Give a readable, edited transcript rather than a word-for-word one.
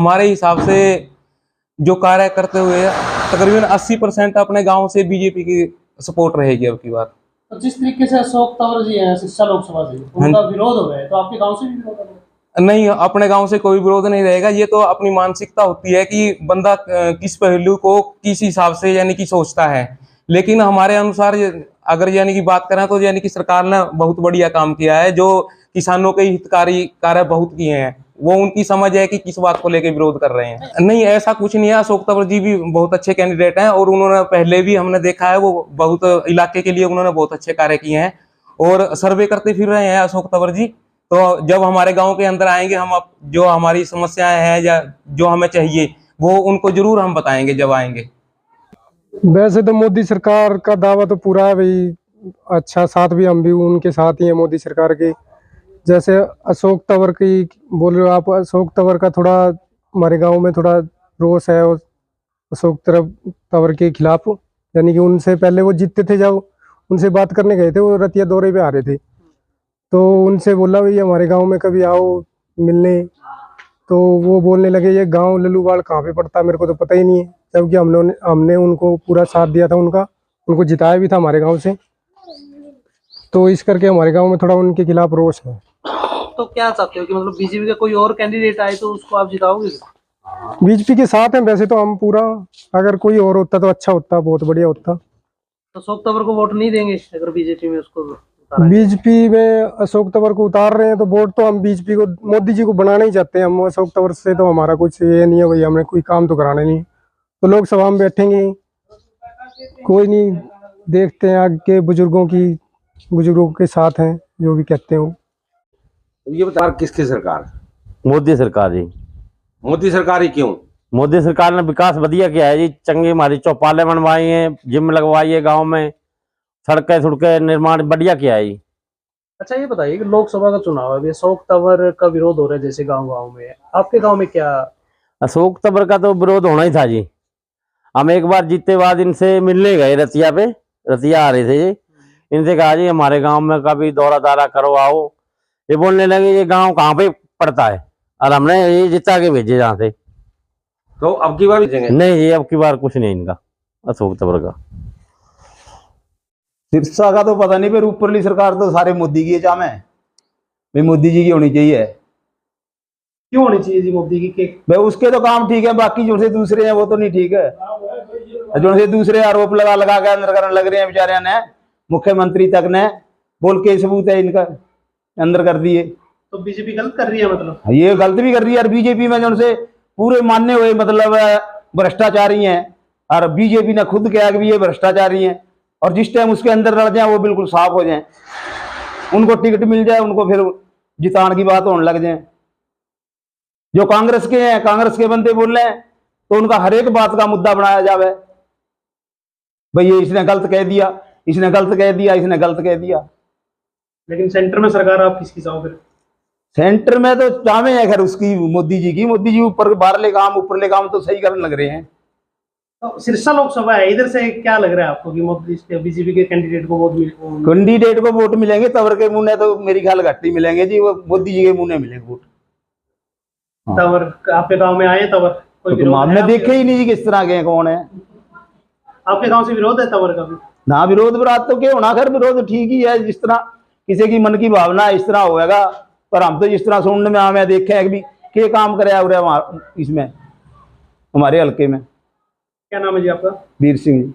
हमारे हिसाब से जो कार्य करते हुए तकरीबन 80% अपने गांव से बीजेपी की सपोर्ट रहेगी अब की बार। तो जिस तरीके से अशोक तंवर जी हैं सिरसा लोकसभा से, उनका विरोध हो रहा है, तो आपके गांव से भी विरोध हो रहा है? नहीं, अपने गांव से कोई विरोध नहीं रहेगा। ये तो अपनी मानसिकता होती है कि बंदा किस पहलू को किस हिसाब से यानी कि सोचता है। लेकिन हमारे अनुसार अगर यानी कि बात करें तो यानी कि सरकार ने बहुत बढ़िया काम किया है। जो किसानों के हितकारी कार्य बहुत किए हैं, वो उनकी समझ है कि किस बात को लेकर विरोध कर रहे हैं। नहीं, ऐसा कुछ नहीं है। अशोक तंवर जी भी बहुत अच्छे कैंडिडेट हैं और उन्होंने पहले भी हमने देखा है वो बहुत इलाके के लिए उन्होंने बहुत अच्छे कार्य किए हैं और सर्वे करते फिर रहे हैं अशोक तंवर जी। तो जब हमारे गांव के अंदर आएंगे, हम अब जो हमारी समस्याएं हैं या जो हमें चाहिए वो उनको जरूर हम बताएंगे जब आएंगे। वैसे तो मोदी सरकार का दावा तो पूरा है भाई, अच्छा साथ भी हम भी उनके साथ ही हैं मोदी सरकार के। जैसे अशोक तंवर की बोल रहे हो आप, अशोक तंवर का थोड़ा हमारे गांव में थोड़ा रोष है और अशोक तंवर के खिलाफ, यानी कि उनसे पहले वो जीतते थे, जब उनसे बात करने गए थे वो रतिया दौरे पे आ रहे थे, तो उनसे बोला भाई हमारे गांव में कभी आओ मिलने। तो वो बोलने लगे ये गांव लल्लूवाड़ कहाँ पे पड़ता है, मेरे को तो पता ही नहीं है, जबकि हमने उनको पूरा साथ दिया था उनका, उनको जिताया भी था हमारे गांव से। तो इस करके हमारे गांव में थोड़ा उनके खिलाफ रोष है। तो क्या चाहते हो कि मतलब बीजेपी का कोई और कैंडिडेट आए तो उसको आप जिताओगे? बीजेपी के साथ हैं वैसे तो हम पूरा, अगर कोई और होता तो अच्छा होता, बहुत बढ़िया होता। तो अशोक तंवर को वोट नहीं देंगे अगर बीजेपी में उसको? बीजेपी में अशोक तंवर को उतार रहे हैं तो वोट तो हम बीजेपी को, मोदी जी को बनाना ही चाहते हैं हम। अशोक तंवर से तो हमारा कुछ ये नहीं है भाई, हमने कोई काम तो कराना नहीं। तो लोकसभा में बैठेंगे, कोई नहीं, देखते हैं आगे बुजुर्गों के साथ हैं जो भी कहते हो। ये बता किसकी सरकार? मोदी सरकार जी। मोदी सरकार ही क्यों? मोदी सरकार ने विकास बढ़िया किया है जी, चंगी हमारी चौपाले बनवाई हैं, जिम लगवाई है गांव में, सड़कें निर्माण बढ़िया किया है जी। अच्छा ये बताइए कि लोकसभा का चुनाव है, अभी अशोक तंवर का विरोध हो रहा है जैसे गांव में, आपके गांव में क्या? अशोक तंवर का तो विरोध होना ही था जी। हम एक बार जीते बाद इनसे मिलने गए रतिया आ रहे थे जी। इनसे कहा जी हमारे गांव में कभी दौरा दारा करो आओ। ये बोलने लगे ये गांव कहाँ पे पड़ता है, और हमने ये जिता के भेजे जहाँ से। तो अब की बार भेजेंगे? नहीं जी, अब की बार कुछ नहीं इनका अशोक तंवर का। सिरसा का तो पता नहीं, पर ऊपरली सरकार तो सारे मोदी की जामे भाई, मोदी जी की होनी चाहिए। क्यों होनी चाहिए जी मोदी की? भाई उसके तो काम ठीक है, बाकी जो से दूसरे हैं वो तो नहीं ठीक है। जो से दूसरे आरोप लगा के अंदर करने लग रहे हैं बेचारे ने, मुख्यमंत्री तक ने बोल के सबूत है इनका अंदर कर दिए। तो बीजेपी गलत कर रही है मतलब? ये गलत भी कर रही है, और बीजेपी में जो से पूरे मानने हुए मतलब भ्रष्टाचारी हैं, और बीजेपी ने खुद कहा कि भी ये भ्रष्टाचारी हैं, और जिस टाइम उसके अंदर लड़ जाए वो बिल्कुल साफ हो जाए, उनको टिकट मिल जाए, उनको फिर जिताने की बात होने लग जाए। जो कांग्रेस के हैं, कांग्रेस के बंदे बोल रहे हैं तो उनका हर एक बात का मुद्दा बनाया जावे, भाई ये इसने गलत कह दिया, इसने गलत कह दिया, इसने गलत कह दिया। लेकिन सेंटर में सरकार आप किसकी चाहो फिर? सेंटर में तो चाहे है खैर उसकी, मोदी जी की। मोदी जी ऊपर बाहरले काम ऊपरले काम तो सही करने लग रहे हैं। तो सिरसा लोकसभा है, इधर से क्या लग रहा है आपको कि मोदी बीजेपी के कैंडिडेट को वोट कैंडिडेट को वोट मिलेंगे? तंवर के मुंह ने तो मेरी ख्याल घट्टी मिलेंगे जी, वो मोदी जी के मुंह ने मिलेंगे वोट। तंवर आपके गांव में आए? तंवर कोई विरोध हमने देखे ही नहीं जी किस तरह के कौन है। आपके गांव से विरोध है तंवर का भी? ना विरोध विराध तो क्या होना, खैर विरोध ठीक ही है, जिस तरह किसी की मन की भावना है इस तरह होगा। पर हम तो जिस तरह सुनने में हमें देखे हैं कि क्या काम करे इसमें हमारे हल्के में। क्या नाम है जी आपका? वीर सिंह।